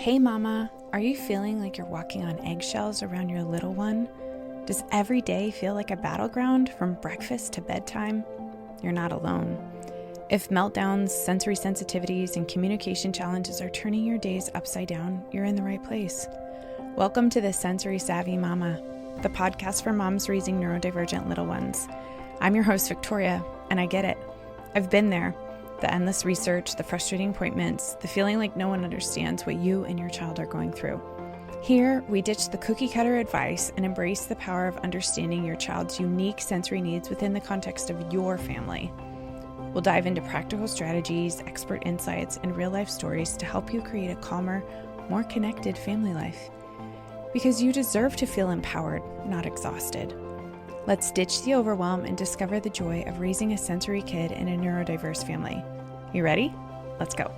Hey mama, are you feeling like you're walking on eggshells around your little one? Does every day feel like a battleground from breakfast to bedtime? You're not alone. If meltdowns, sensory sensitivities, and communication challenges are turning your days upside down, you're in the right place. Welcome to the Sensory Savvy Momma, the podcast for moms raising neurodivergent little ones. I'm your host, Victoria, and I get it. I've been there. The endless research, the frustrating appointments, the feeling like no one understands what you and your child are going through. Here, we ditch the cookie-cutter advice and embrace the power of understanding your child's unique sensory needs within the context of your family. We'll dive into practical strategies, expert insights, and real-life stories to help you create a calmer, more connected family life. Because you deserve to feel empowered, not exhausted. Let's ditch the overwhelm and discover the joy of raising a sensory kid in a neurodiverse family. You ready? Let's go.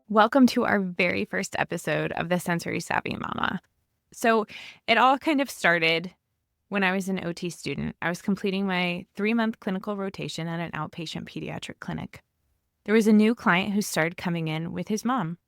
Welcome to our very first episode of the Sensory Savvy Momma. So it all kind of started when I was an OT student. I was completing my 3-month clinical rotation at an outpatient pediatric clinic. There was a new client who started coming in with his mom.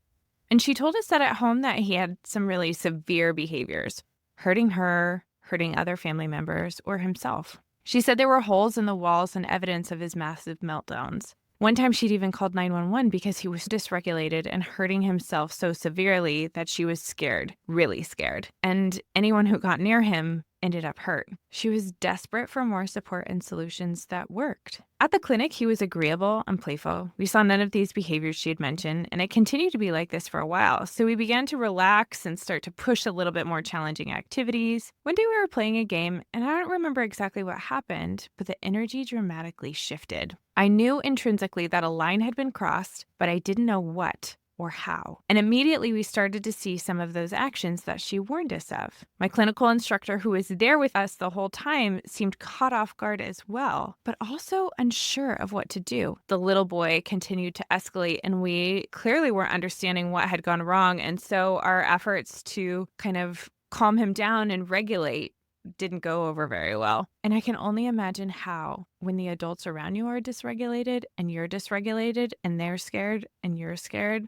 And she told us that at home that he had some really severe behaviors, hurting her, hurting other family members, or himself. She said there were holes in the walls and evidence of his massive meltdowns. One time she'd even called 911 because he was dysregulated and hurting himself so severely that she was scared, really scared. And anyone who got near him ended up hurt. She was desperate for more support and solutions that worked. At the clinic, he was agreeable and playful. We saw none of these behaviors she had mentioned, and it continued to be like this for a while. So we began to relax and start to push a little bit more challenging activities. One day we were playing a game, and I don't remember exactly what happened, but the energy dramatically shifted. I knew intrinsically that a line had been crossed, but I didn't know what or how. And immediately we started to see some of those actions that she warned us of. My clinical instructor, who was there with us the whole time, seemed caught off guard as well, but also unsure of what to do. The little boy continued to escalate, and we clearly weren't understanding what had gone wrong. And so our efforts to kind of calm him down and regulate didn't go over very well. And I can only imagine how, when the adults around you are dysregulated and you're dysregulated and they're scared and you're scared,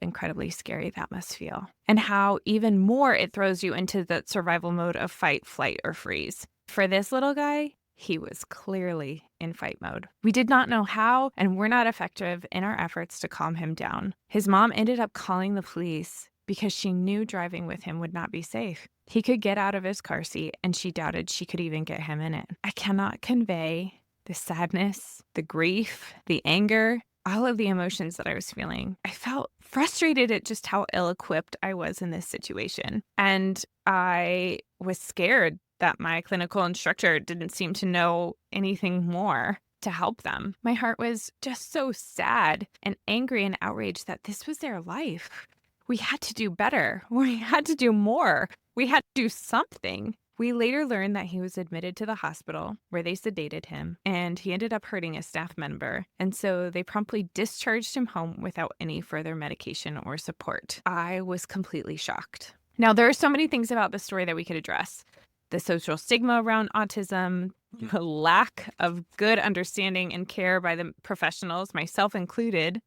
incredibly scary that must feel. And how even more it throws you into that survival mode of fight, flight, or freeze. For this little guy, he was clearly in fight mode. We did not know how, and were not effective in our efforts to calm him down. His mom ended up calling the police because she knew driving with him would not be safe. He could get out of his car seat, and she doubted she could even get him in it. I cannot convey the sadness, the grief, the anger, all of the emotions that I was feeling. I felt frustrated at just how ill-equipped I was in this situation. And I was scared that my clinical instructor didn't seem to know anything more to help them. My heart was just so sad and angry and outraged that this was their life. We had to do better. We had to do more. We had to do something. We later learned that he was admitted to the hospital where they sedated him, and he ended up hurting a staff member. And so they promptly discharged him home without any further medication or support. I was completely shocked. Now, there are so many things about this story that we could address. The social stigma around autism, the lack of good understanding and care by the professionals, myself included,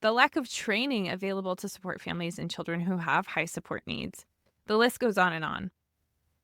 the lack of training available to support families and children who have high support needs. The list goes on and on.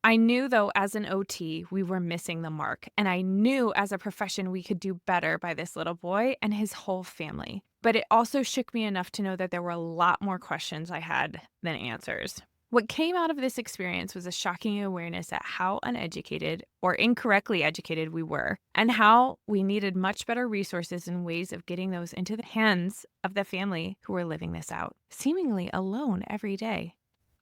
I knew, though, as an OT, we were missing the mark, and I knew as a profession we could do better by this little boy and his whole family. But it also shook me enough to know that there were a lot more questions I had than answers. What came out of this experience was a shocking awareness at how uneducated or incorrectly educated we were, and how we needed much better resources and ways of getting those into the hands of the family who were living this out, seemingly alone every day.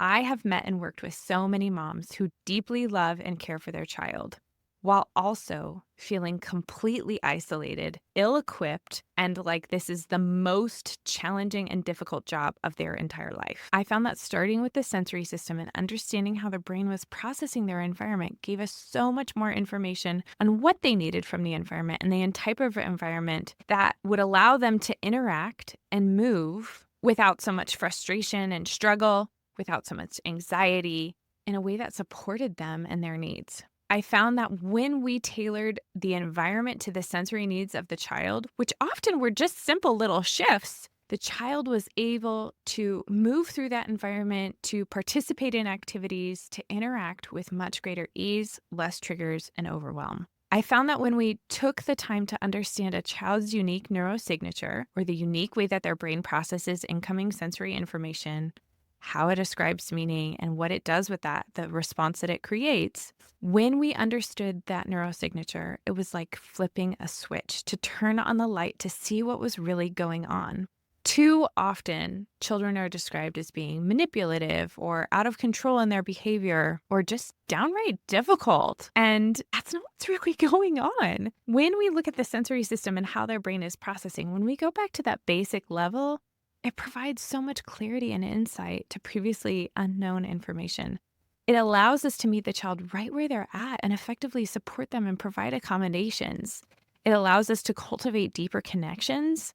I have met and worked with so many moms who deeply love and care for their child, while also feeling completely isolated, ill-equipped, and like this is the most challenging and difficult job of their entire life. I found that starting with the sensory system and understanding how the brain was processing their environment gave us so much more information on what they needed from the environment and the type of environment that would allow them to interact and move without so much frustration and struggle, without so much anxiety, in a way that supported them and their needs. I found that when we tailored the environment to the sensory needs of the child, which often were just simple little shifts, the child was able to move through that environment, to participate in activities, to interact with much greater ease, less triggers, and overwhelm. I found that when we took the time to understand a child's unique neurosignature, or the unique way that their brain processes incoming sensory information, how it ascribes meaning, and what it does with that, the response that it creates, when we understood that neurosignature, it was like flipping a switch to turn on the light to see what was really going on. Too often, children are described as being manipulative or out of control in their behavior or just downright difficult. And that's not what's really going on. When we look at the sensory system and how their brain is processing, when we go back to that basic level, it provides so much clarity and insight to previously unknown information. It allows us to meet the child right where they're at and effectively support them and provide accommodations. It allows us to cultivate deeper connections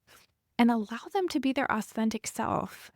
and allow them to be their authentic self.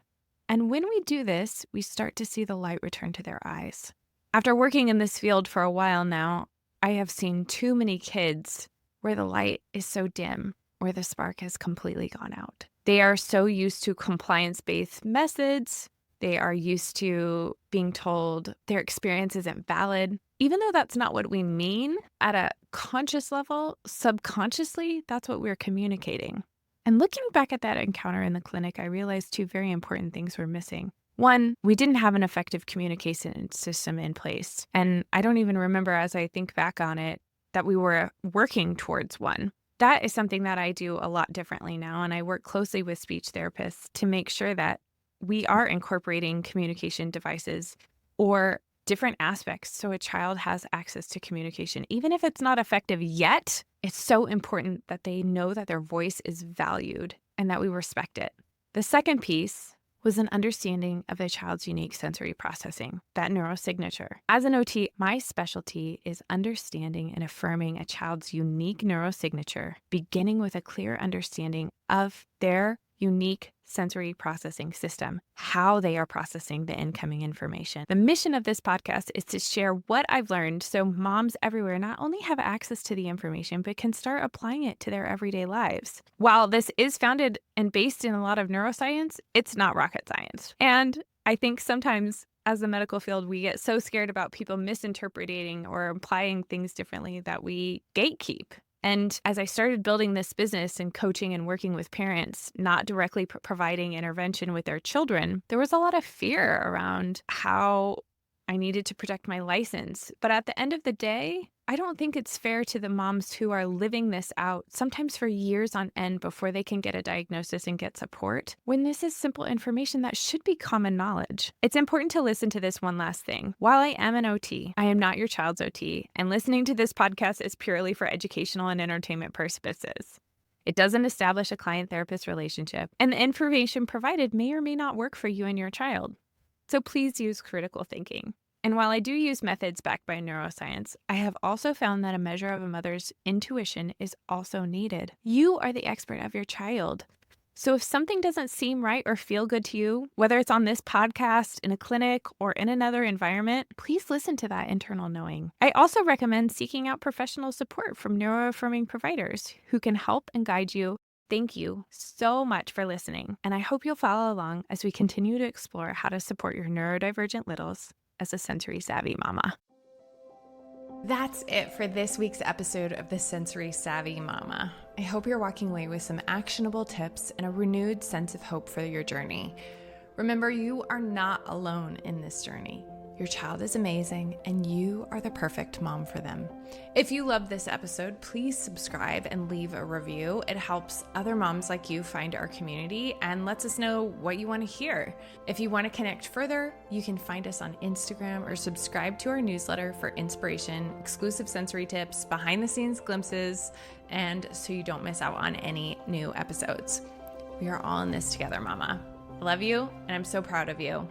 And when we do this, we start to see the light return to their eyes. After working in this field for a while now, I have seen too many kids where the light is so dim, where the spark has completely gone out. They are so used to compliance-based methods. They are used to being told their experience isn't valid. Even though that's not what we mean at a conscious level, subconsciously, that's what we're communicating. And looking back at that encounter in the clinic, I realized two very important things were missing. One, we didn't have an effective communication system in place. And I don't even remember, as I think back on it, that we were working towards one. That is something that I do a lot differently now. And I work closely with speech therapists to make sure that we are incorporating communication devices or different aspects so a child has access to communication. Even if it's not effective yet, it's so important that they know that their voice is valued and that we respect it. The second piece was an understanding of the child's unique sensory processing, that neurosignature. As an OT, my specialty is understanding and affirming a child's unique neurosignature, beginning with a clear understanding of their unique sensory processing system, how they are processing the incoming information. The mission of this podcast is to share what I've learned so moms everywhere not only have access to the information, but can start applying it to their everyday lives. While this is founded and based in a lot of neuroscience, it's not rocket science. And I think sometimes as the medical field, we get so scared about people misinterpreting or applying things differently that we gatekeep. And as I started building this business and coaching and working with parents, not directly providing intervention with their children, there was a lot of fear around how I needed to protect my license. But at the end of the day, I don't think it's fair to the moms who are living this out, sometimes for years on end before they can get a diagnosis and get support, when this is simple information that should be common knowledge. It's important to listen to this one last thing. While I am an OT, I am not your child's OT, and listening to this podcast is purely for educational and entertainment purposes. It doesn't establish a client-therapist relationship, and the information provided may or may not work for you and your child. So please use critical thinking. And while I do use methods backed by neuroscience, I have also found that a measure of a mother's intuition is also needed. You are the expert of your child. So if something doesn't seem right or feel good to you, whether it's on this podcast, in a clinic, or in another environment, please listen to that internal knowing. I also recommend seeking out professional support from neuroaffirming providers who can help and guide you. Thank you so much for listening, and I hope you'll follow along as we continue to explore how to support your neurodivergent littles as a sensory savvy mama. That's it for this week's episode of the Sensory Savvy Mama. I hope you're walking away with some actionable tips and a renewed sense of hope for your journey. Remember, you are not alone in this journey. Your child is amazing, and you are the perfect mom for them. If you love this episode, please subscribe and leave a review. It helps other moms like you find our community and lets us know what you want to hear. If you want to connect further, you can find us on Instagram or subscribe to our newsletter for inspiration, exclusive sensory tips, behind-the-scenes glimpses, and so you don't miss out on any new episodes. We are all in this together, Mama. I love you, and I'm so proud of you.